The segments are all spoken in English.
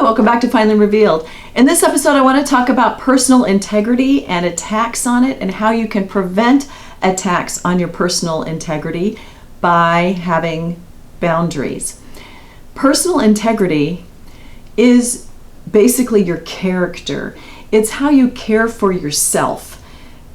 welcome back to Finally Revealed. In this episode, I want to talk about personal integrity and attacks on it and how you can prevent attacks on your personal integrity by having boundaries. Personal integrity is basically your character. It's how you care for yourself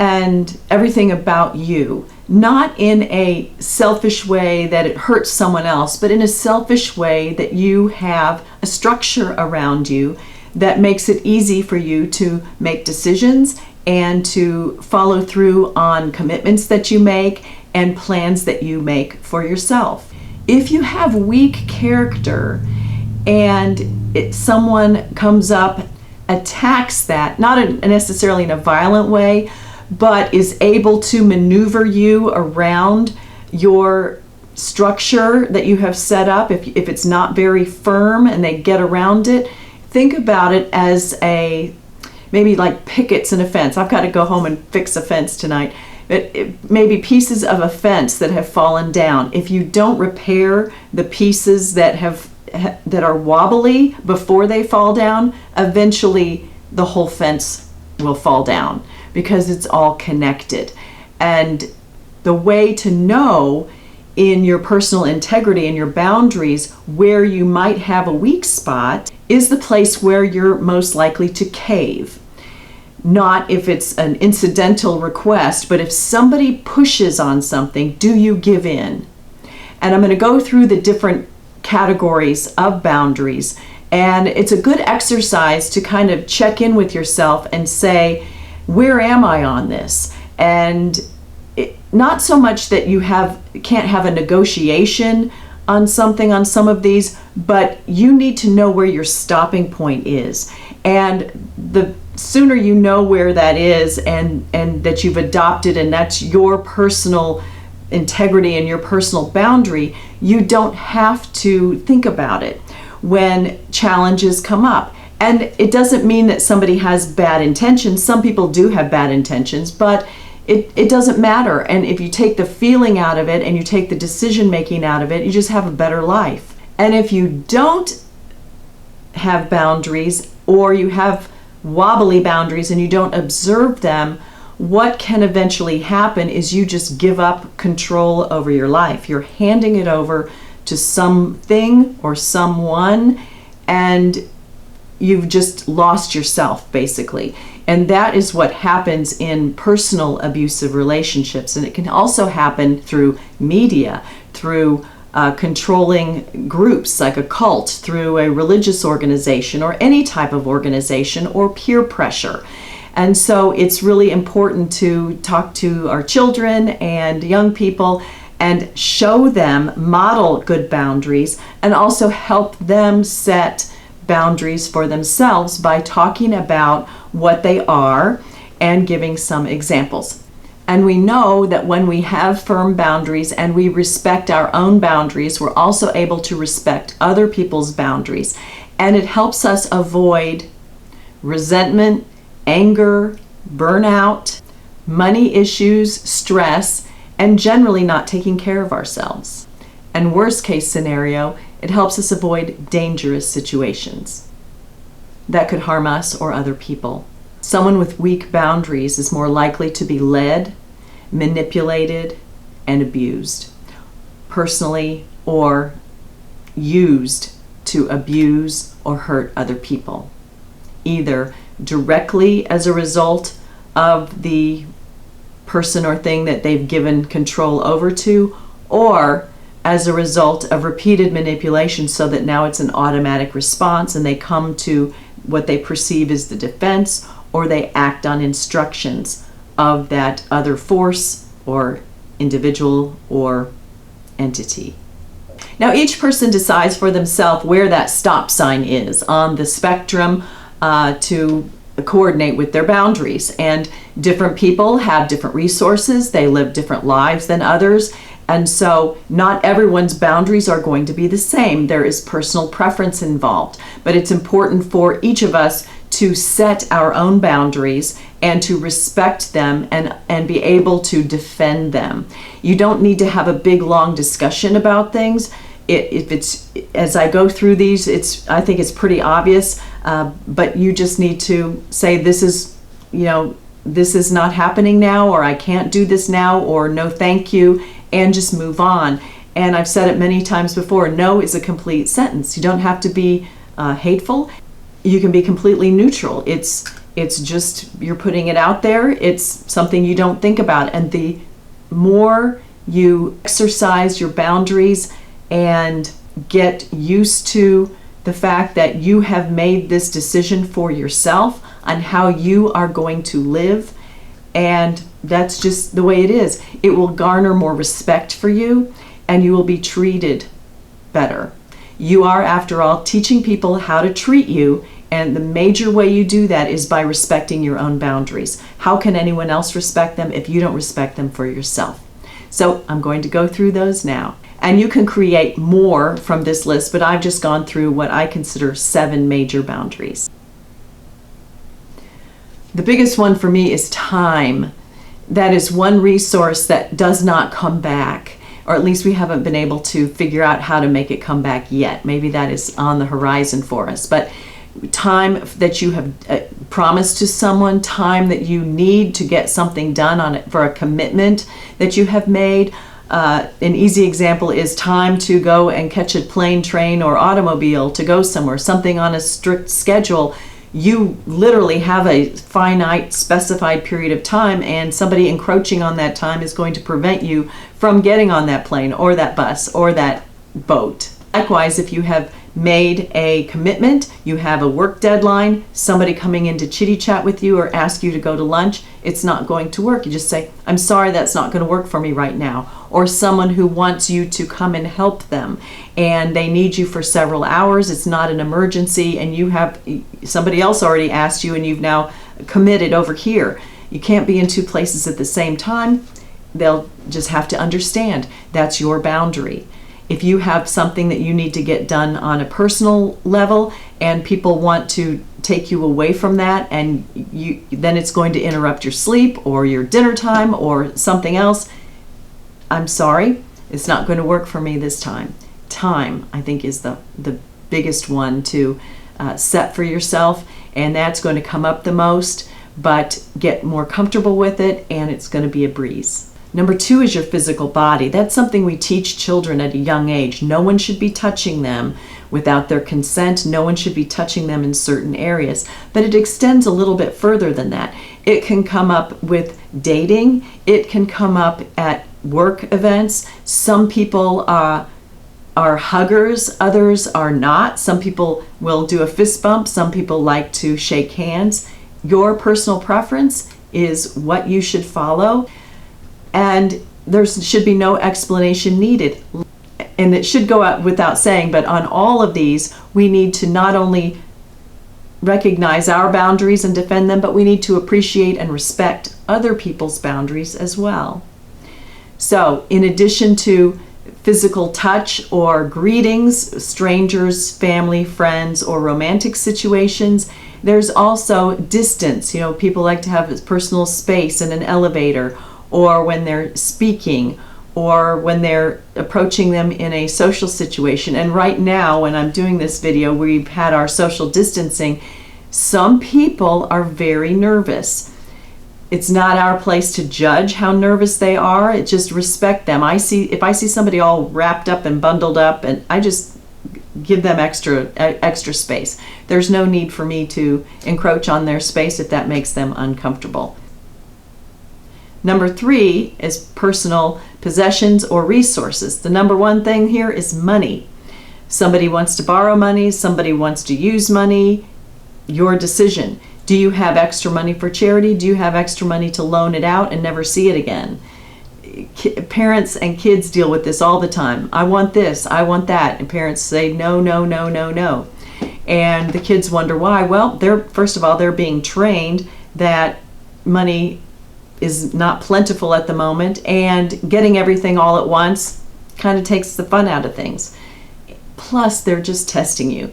and everything about you. Not in a selfish way that it hurts someone else, but in a selfish way that you have a structure around you that makes it easy for you to make decisions and to follow through on commitments that you make and plans that you make for yourself. If you have weak character and someone comes up, attacks that, not necessarily in a violent way, but is able to maneuver you around your structure that you have set up, if it's not very firm and they get around it, think about it as maybe like pickets in a fence. I've got to go home and fix a fence tonight. Maybe pieces of a fence that have fallen down. If you don't repair the pieces that are wobbly before they fall down, eventually the whole fence will fall down, because it's all connected. And the way to know in your personal integrity and your boundaries where you might have a weak spot is the place where you're most likely to cave. Not if it's an incidental request, but if somebody pushes on something, do you give in? And I'm going to go through the different categories of boundaries, and it's a good exercise to kind of check in with yourself and say, where am I on this? And not so much that you can't have a negotiation on something on some of these, but you need to know where your stopping point is. And the sooner you know where that is and that you've adopted, and that's your personal integrity and your personal boundary, you don't have to think about it when challenges come up. And it doesn't mean that somebody has bad intentions. Some people do have bad intentions, but it doesn't matter. And if you take the feeling out of it and you take the decision making out of it, you just have a better life. And if you don't have boundaries, or you have wobbly boundaries and you don't observe them, what can eventually happen is you just give up control over your life. You're handing it over to something or someone, and you've just lost yourself, basically. And that is what happens in personal abusive relationships. And it can also happen through media, through controlling groups like a cult, through a religious organization or any type of organization, or peer pressure. And so it's really important to talk to our children and young people and show them, model good boundaries, and also help them set boundaries for themselves by talking about what they are and giving some examples. And we know that when we have firm boundaries and we respect our own boundaries, we're also able to respect other people's boundaries. And it helps us avoid resentment, anger, burnout, money issues, stress, and generally not taking care of ourselves. And worst case scenario, it helps us avoid dangerous situations that could harm us or other people. Someone with weak boundaries is more likely to be led, manipulated, and abused, personally, or used to abuse or hurt other people, either directly as a result of the person or thing that they've given control over to, or as a result of repeated manipulation, so that now it's an automatic response and they come to what they perceive as the defense, or they act on instructions of that other force or individual or entity. Now, each person decides for themselves where that stop sign is on the spectrum to coordinate with their boundaries. And different people have different resources, they live different lives than others. And so not everyone's boundaries are going to be the same. There is personal preference involved, but it's important for each of us to set our own boundaries and to respect them and be able to defend them. You don't need to have a big, long discussion about things. if it's, as I go through these, I think it's pretty obvious, but you just need to say, this is, this is not happening now, or I can't do this now, or no thank you, and just move on. And I've said it many times before, no is a complete sentence. You don't have to be hateful. You can be completely neutral. It's just, you're putting it out there. It's something you don't think about. And the more you exercise your boundaries and get used to the fact that you have made this decision for yourself on how you are going to live, and that's just the way it is, it will garner more respect for you, and you will be treated better. You are, after all, teaching people how to treat you, and the major way you do that is by respecting your own boundaries. How can anyone else respect them if you don't respect them for yourself? So I'm going to go through those now. And you can create more from this list, but I've just gone through what I consider 7 major boundaries. The biggest one for me is time. That is one resource that does not come back, or at least we haven't been able to figure out how to make it come back yet. Maybe that is on the horizon for us. But time that you have promised to someone, time that you need to get something done on it for a commitment that you have made. An easy example is time to go and catch a plane, train, or automobile to go somewhere, something on a strict schedule. You literally have a finite specified period of time, and somebody encroaching on that time is going to prevent you from getting on that plane or that bus or that boat. Likewise, if you have made a commitment, you have a work deadline, somebody coming in to chitty chat with you or ask you to go to lunch, it's not going to work. You just say, I'm sorry, that's not going to work for me right now. Or someone who wants you to come and help them, and they need you for several hours, it's not an emergency, and you have somebody else already asked you and you've now committed over here. You can't be in 2 places at the same time. They'll just have to understand that's your boundary. If you have something that you need to get done on a personal level and people want to take you away from that, and then it's going to interrupt your sleep or your dinner time or something else, I'm sorry, it's not going to work for me this time. Time, I think, is the biggest one to set for yourself, and that's going to come up the most, but get more comfortable with it, and it's going to be a breeze. Number 2 is your physical body. That's something we teach children at a young age. No one should be touching them without their consent. No one should be touching them in certain areas. But it extends a little bit further than that. It can come up with dating. It can come up at work events. Some people are huggers, others are not. Some people will do a fist bump. Some people like to shake hands. Your personal preference is what you should follow. And there should be no explanation needed. And it should go out without saying, but on all of these, we need to not only recognize our boundaries and defend them, but we need to appreciate and respect other people's boundaries as well. So, in addition to physical touch or greetings, strangers, family, friends, or romantic situations, there's also distance. People like to have personal space in an elevator, or when they're speaking, or when they're approaching them in a social situation. And right now, when I'm doing this video, we've had our social distancing. Some people are very nervous. It's not our place to judge how nervous they are. It just respect them. If I see somebody all wrapped up and bundled up, and I just give them extra space. There's no need for me to encroach on their space if that makes them uncomfortable. Number 3 is personal possessions or resources. The number 1 thing here is money. Somebody wants to borrow money, somebody wants to use money, your decision. Do you have extra money for charity? Do you have extra money to loan it out and never see it again? Parents and kids deal with this all the time. I want this, I want that. And parents say no, no, no, no, no. And the kids wonder why. Well, first of all, they're being trained that money is not plentiful at the moment, and getting everything all at once kind of takes the fun out of things. Plus, they're just testing you.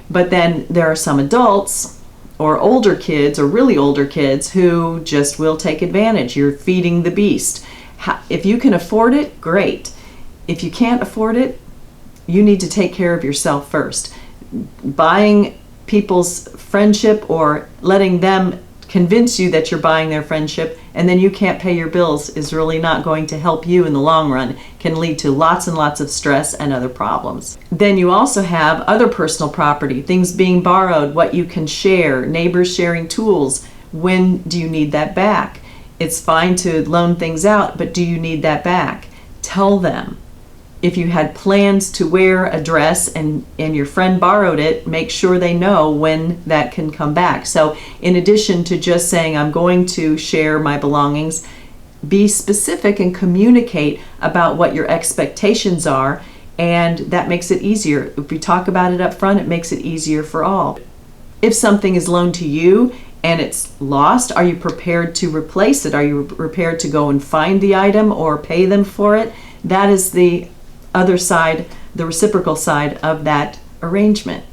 But then there are some adults or older kids, or really older kids, who just will take advantage. You're feeding the beast. If you can afford it, great. If you can't afford it, you need to take care of yourself first. Buying people's friendship or letting them convince you that you're buying their friendship and then you can't pay your bills is really not going to help you in the long run. Can lead to lots and lots of stress and other problems. Then you also have other personal property, things being borrowed, what you can share, neighbors sharing tools. When do you need that back? It's fine to loan things out, but do you need that back? Tell them. If you had plans to wear a dress and your friend borrowed it, make sure they know when that can come back. So in addition to just saying, I'm going to share my belongings, be specific and communicate about what your expectations are, and that makes it easier. If we talk about it up front, it makes it easier for all. If something is loaned to you and it's lost, are you prepared to replace it? Are you prepared to go and find the item or pay them for it? That is the other side, the reciprocal side of that arrangement.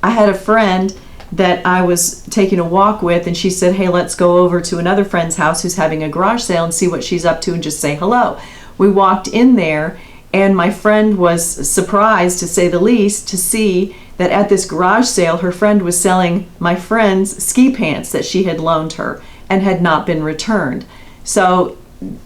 I had a friend that I was taking a walk with, and she said, hey, let's go over to another friend's house who's having a garage sale and see what she's up to and just say hello. We walked in there, and my friend was surprised, to say the least, to see that at this garage sale, her friend was selling my friend's ski pants that she had loaned her and had not been returned. So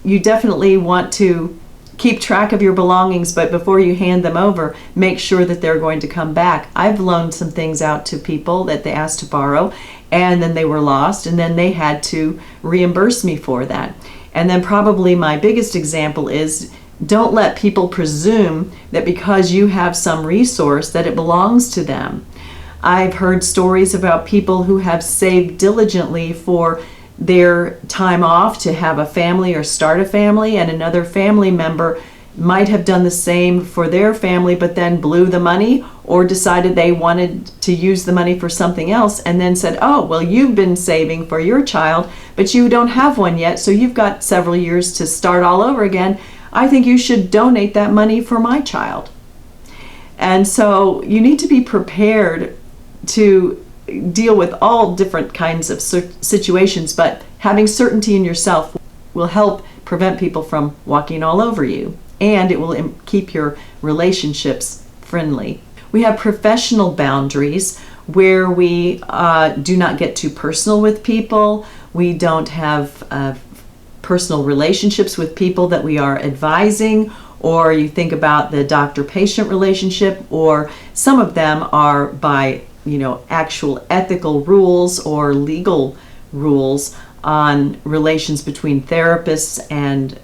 you definitely want to keep track of your belongings, but before you hand them over, make sure that they're going to come back. I've loaned some things out to people that they asked to borrow, and then they were lost, and then they had to reimburse me for that. And then probably my biggest example is, don't let people presume that because you have some resource that it belongs to them. I've heard stories about people who have saved diligently for their time off to have a family or start a family, and another family member might have done the same for their family but then blew the money or decided they wanted to use the money for something else and then said, oh, well, you've been saving for your child, but you don't have one yet, so you've got several years to start all over again. I think you should donate that money for my child. And so you need to be prepared to deal with all different kinds of situations, but having certainty in yourself will help prevent people from walking all over you, and it will keep your relationships friendly. We have professional boundaries where we do not get too personal with people. We don't have personal relationships with people that we are advising, or you think about the doctor-patient relationship, or some of them are by actual ethical rules or legal rules on relations between therapists and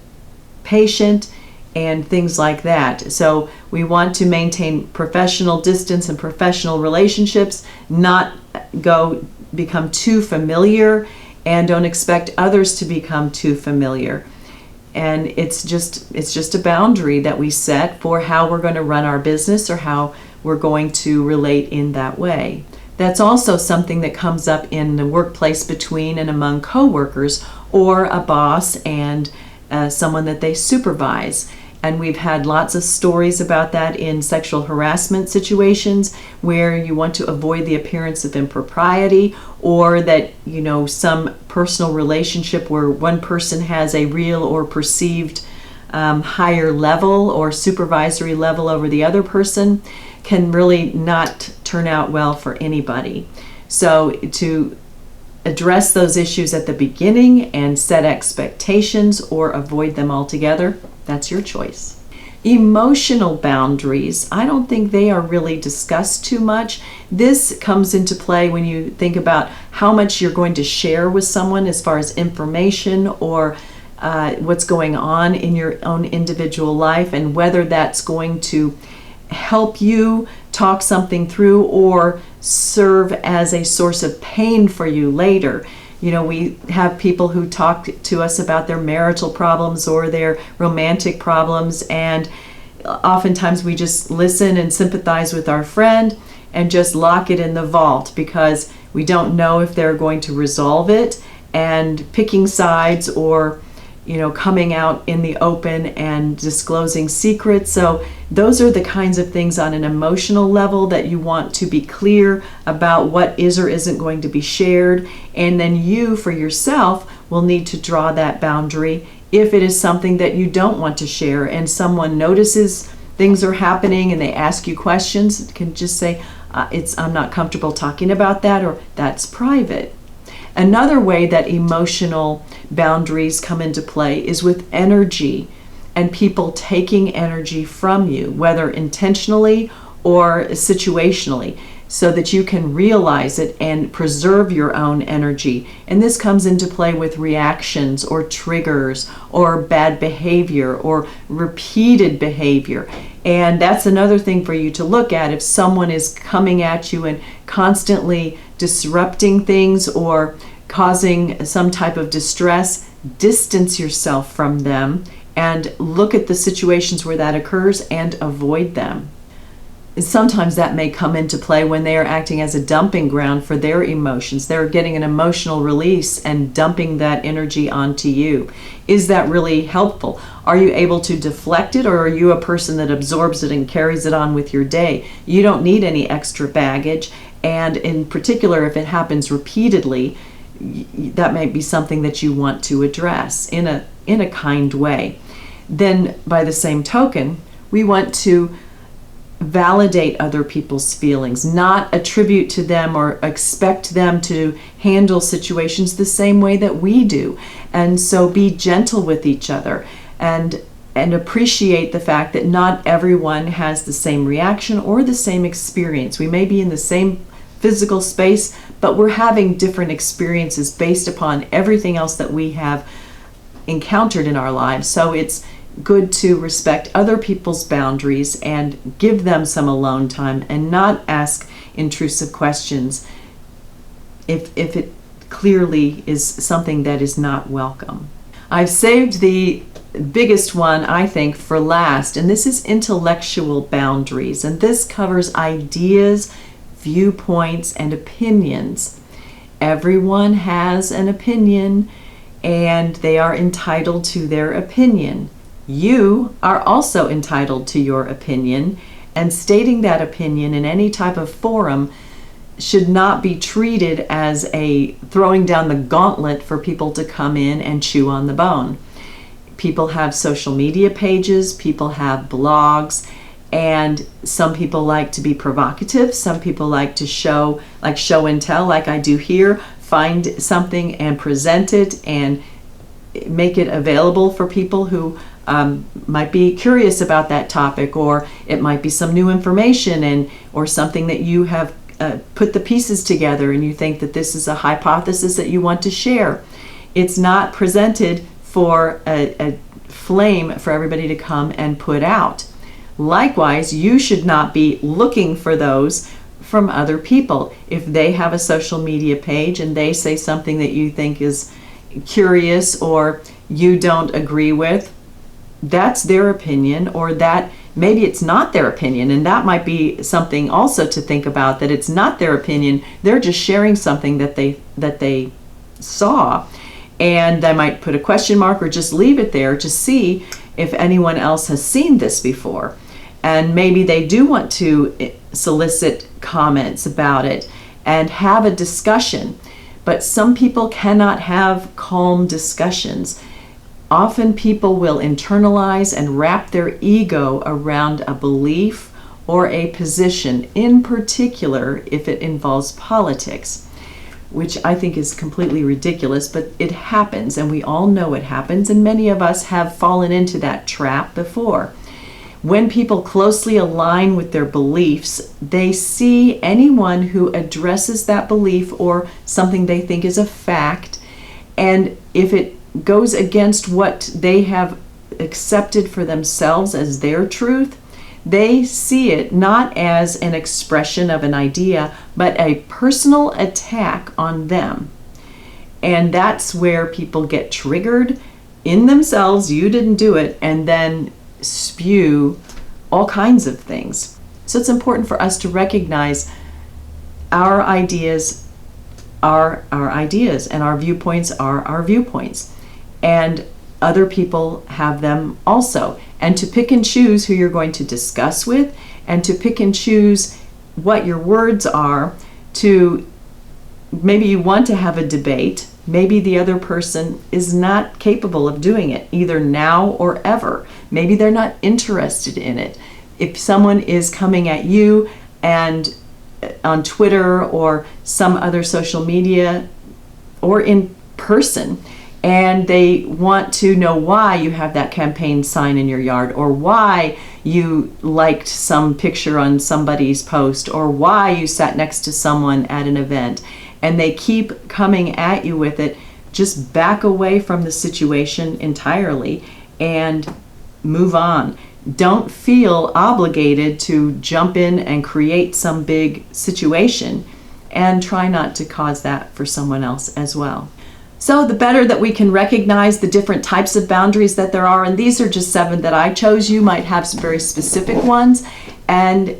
patient and things like that. So we want to maintain professional distance and professional relationships, not become too familiar, and don't expect others to become too familiar. And it's just a boundary that we set for how we're going to run our business or how we're going to relate in that way. That's also something that comes up in the workplace between and among coworkers, or a boss and someone that they supervise. And we've had lots of stories about that in sexual harassment situations where you want to avoid the appearance of impropriety, or that, some personal relationship where one person has a real or perceived higher level or supervisory level over the other person can really not turn out well for anybody. So to address those issues at the beginning and set expectations or avoid them altogether, that's your choice. Emotional boundaries, I don't think they are really discussed too much. This comes into play when you think about how much you're going to share with someone as far as information or what's going on in your own individual life, and whether that's going to help you talk something through or serve as a source of pain for you later. We have people who talk to us about their marital problems or their romantic problems, and oftentimes we just listen and sympathize with our friend and just lock it in the vault because we don't know if they're going to resolve it, and picking sides or coming out in the open and disclosing secrets. So those are the kinds of things on an emotional level that you want to be clear about what is or isn't going to be shared. And then you, for yourself, will need to draw that boundary if it is something that you don't want to share and someone notices things are happening and they ask you questions, you can just say, I'm not comfortable talking about that, or that's private. Another way that emotional boundaries come into play is with energy and people taking energy from you, whether intentionally or situationally, so that you can realize it and preserve your own energy. And this comes into play with reactions or triggers or bad behavior or repeated behavior. And that's another thing for you to look at. If someone is coming at you and constantly disrupting things or causing some type of distress, distance yourself from them and look at the situations where that occurs and avoid them. Sometimes that may come into play when they are acting as a dumping ground for their emotions. They're getting an emotional release and dumping that energy onto you. Is that really helpful? Are you able to deflect it, or are you a person that absorbs it and carries it on with your day? You don't need any extra baggage, and in particular, if it happens repeatedly, that might be something that you want to address in a kind way. Then, by the same token, we want to validate other people's feelings, not attribute to them or expect them to handle situations the same way that we do. And so be gentle with each other and appreciate the fact that not everyone has the same reaction or the same experience. We may be in the same physical space, but we're having different experiences based upon everything else that we have encountered in our lives. So it's good to respect other people's boundaries and give them some alone time and not ask intrusive questions if it clearly is something that is not welcome. I've saved the biggest one, I think, for last, and this is intellectual boundaries, and this covers ideas, viewpoints, and opinions. Everyone has an opinion, and they are entitled to their opinion. You are also entitled to your opinion, and stating that opinion in any type of forum should not be treated as a throwing down the gauntlet for people to come in and chew on the bone. People have social media pages, people have blogs, and some people like to be provocative. Some people like to show and tell, like I do here, find something and present it and make it available for people who might be curious about that topic, or it might be some new information or something that you have put the pieces together and you think that this is a hypothesis that you want to share. It's not presented for a flame for everybody to come and put out. Likewise, you should not be looking for those from other people. If they have a social media page and they say something that you think is curious or you don't agree with, that's their opinion, or that maybe it's not their opinion, and that might be something also to think about, that it's not their opinion. They're just sharing something that they saw, and they might put a question mark or just leave it there to see if anyone else has seen this before. And maybe they do want to solicit comments about it and have a discussion, but some people cannot have calm discussions. Often people will internalize and wrap their ego around a belief or a position, in particular if it involves politics, which I think is completely ridiculous, but it happens, and we all know it happens, and many of us have fallen into that trap before. When people closely align with their beliefs, they see anyone who addresses that belief or something they think is a fact, and if it goes against what they have accepted for themselves as their truth, they see it not as an expression of an idea, but a personal attack on them. And that's where people get triggered in themselves, you didn't do it, and then spew all kinds of things. So it's important for us to recognize our ideas are our ideas, and our viewpoints are our viewpoints. And other people have them also. And to pick and choose who you're going to discuss with, and to pick and choose what your words are, to maybe you want to have a debate, maybe the other person is not capable of doing it, either now or ever. Maybe they're not interested in it. if someone is coming at you and on Twitter or some other social media or in person, and they want to know why you have that campaign sign in your yard, or why you liked some picture on somebody's post, or why you sat next to someone at an event, and they keep coming at you with it, just back away from the situation entirely and move on. Don't feel obligated to jump in and create some big situation, and try not to cause that for someone else as well. So the better that we can recognize the different types of boundaries that there are, and these are just 7 that I chose. You might have some very specific ones, and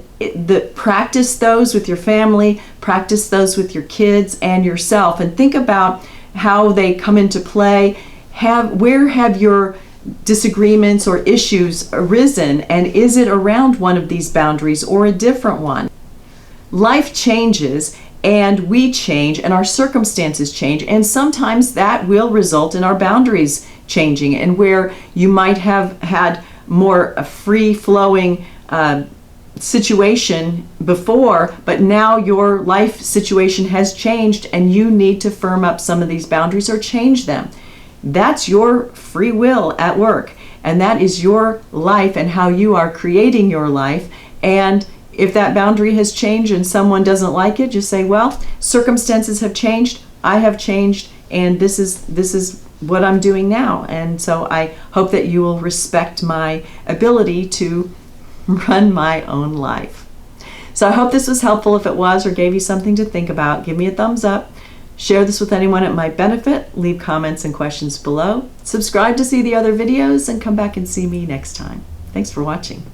practice those with your family, practice those with your kids and yourself, and think about how they come into play. Where have your disagreements or issues arisen, and is it around one of these boundaries or a different one? Life changes, and we change, and our circumstances change, and sometimes that will result in our boundaries changing, and where you might have had more a free-flowing situation before, but now your life situation has changed and you need to firm up some of these boundaries or change them. That's your free will at work, and that is your life and how you are creating your life. And if that boundary has changed and someone doesn't like it, just say, well, circumstances have changed, I have changed, and this is what I'm doing now. And so I hope that you will respect my ability to run my own life. So I hope this was helpful. If it was, or gave you something to think about, give me a thumbs up. Share this with anyone it might benefit. Leave comments and questions below. Subscribe to see the other videos, and come back and see me next time. Thanks for watching.